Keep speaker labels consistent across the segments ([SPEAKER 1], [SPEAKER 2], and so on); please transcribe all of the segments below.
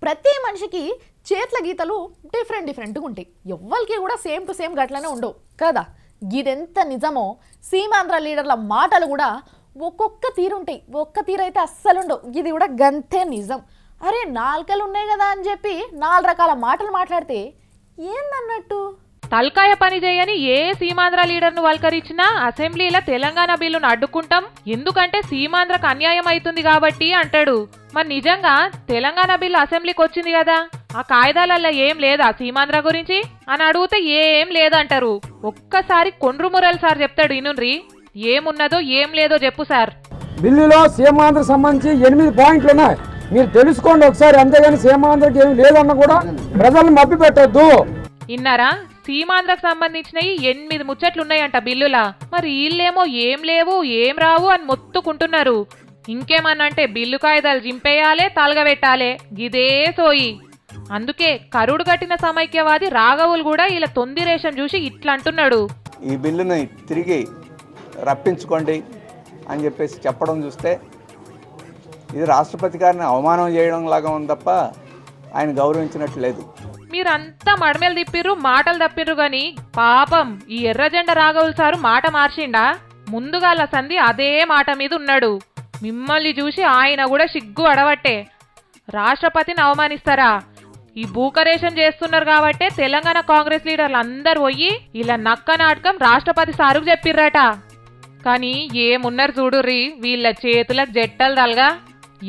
[SPEAKER 1] ప్రతి మనిషికి చేతుల గీతలు డిఫరెంట్గా ఉంటాయి. ఎవ్వరికి కూడా సేమ్ టు సేమ్ గట్లనే ఉండవు కదా. గిదెంత నిజమో సీమాంధ్ర లీడర్ల మాటలు కూడా ఒక్కొక్క తీరుంటాయి. ఒక్క తీరైతే అస్సలు ఉండవు. ఇది కూడా గంతే నిజం. అరే నాలుకలు ఉన్నాయి కదా అని చెప్పి 4 రకాల మాటలు మాట్లాడితే ఏందన్నట్టు?
[SPEAKER 2] తల్కాయ పని చేయని ఏ సీమాంధ్ర లీడర్ను వల్కరించినా అసెంబ్లీలో తెలంగాణ బిల్లును అడ్డుకుంటాం, ఎందుకంటే సీమాంధ్రకు అన్యాయం అవుతుంది కాబట్టి అంటాడు. మరి నిజంగా తెలంగాణ బిల్లు అసెంబ్లీకి వచ్చింది కదా, ఆ కాయిదాలల్లో ఏం లేదా సీమాంధ్ర గురించి అని అడిగితే ఏం లేదంటారు. ఒక్కసారి కొండ్రు మురళి సార్ చెప్తాడు, ఇనుండ్రి ఏమున్నదో ఏం లేదో చెప్పు సార్.
[SPEAKER 3] బిల్లులో సీమాంధ్ర సంబంధించి 8 పాయింట్లు ఉన్నాయి, మీరు తెలుసుకోండి ఒకసారి. అంతేగాని సీమాంధ్రకి ఏమి లేదన్న కూడా ప్రజలను మభ్య పెట్టద్దు.
[SPEAKER 2] ఇన్నారా? సీమాంధ్రకు సంబంధించినవి 8 ముచ్చట్లు ఉన్నాయంట బిల్లులా. మరి వీళ్ళేమో ఏం లేవు ఏం రావు అని మొత్తుకుంటున్నారు. ఇంకేమన్నంటే బిల్లు కాయిదాలు జింపేయాలే, తలగబెట్టాలే, గిదే సోయి. అందుకే కరుడు కట్టిన సమైక్యవాది రాఘవులు కూడా ఇలా తొందిరేషం చూసి ఇట్లా అంటున్నాడు.
[SPEAKER 4] ఈ బిల్లుని తిరిగి రప్పించుకోండి అని చెప్పేసి చెప్పడం చూస్తే ఇది రాష్ట్రపతి గారిని అవమానం చేయడం లాగా ఉంది తప్ప ఆయన గౌరవించినట్లు లేదు.
[SPEAKER 2] మీరంతా మడమేలు తిప్పిర్రు, మాటలు తప్పిర్రు గాని పాపం ఈ ఎర్రజెండ రాఘవులు సారు మాట మార్చిండా? ముందుగాల సంధి అదే మాట మీద ఉన్నాడు. మిమ్మల్ని చూసి ఆయన కూడా సిగ్గు అడవట్టే. రాష్ట్రపతిని అవమానిస్తారా? ఈ భూకరేషన్ చేస్తున్నారు కాబట్టే తెలంగాణ కాంగ్రెస్ లీడర్లు అందరు పోయి ఇలా నక్క నాటకం రాష్ట్రపతి సారుకు చెప్పిర్రట. కానీ ఏమున్నారు చూడుర్రి, వీళ్ళ చేతులకు జట్టలు తలగా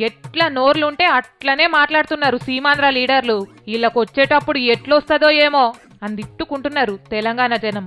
[SPEAKER 2] ఎట్లా నోర్లుంటే అట్లనే మాట్లాడుతున్నారు సీమాంధ్ర లీడర్లు. వీళ్ళకు వచ్చేటప్పుడు ఎట్లొస్తుందో ఏమో అని తిట్టుకుంటున్నారు తెలంగాణ జనం.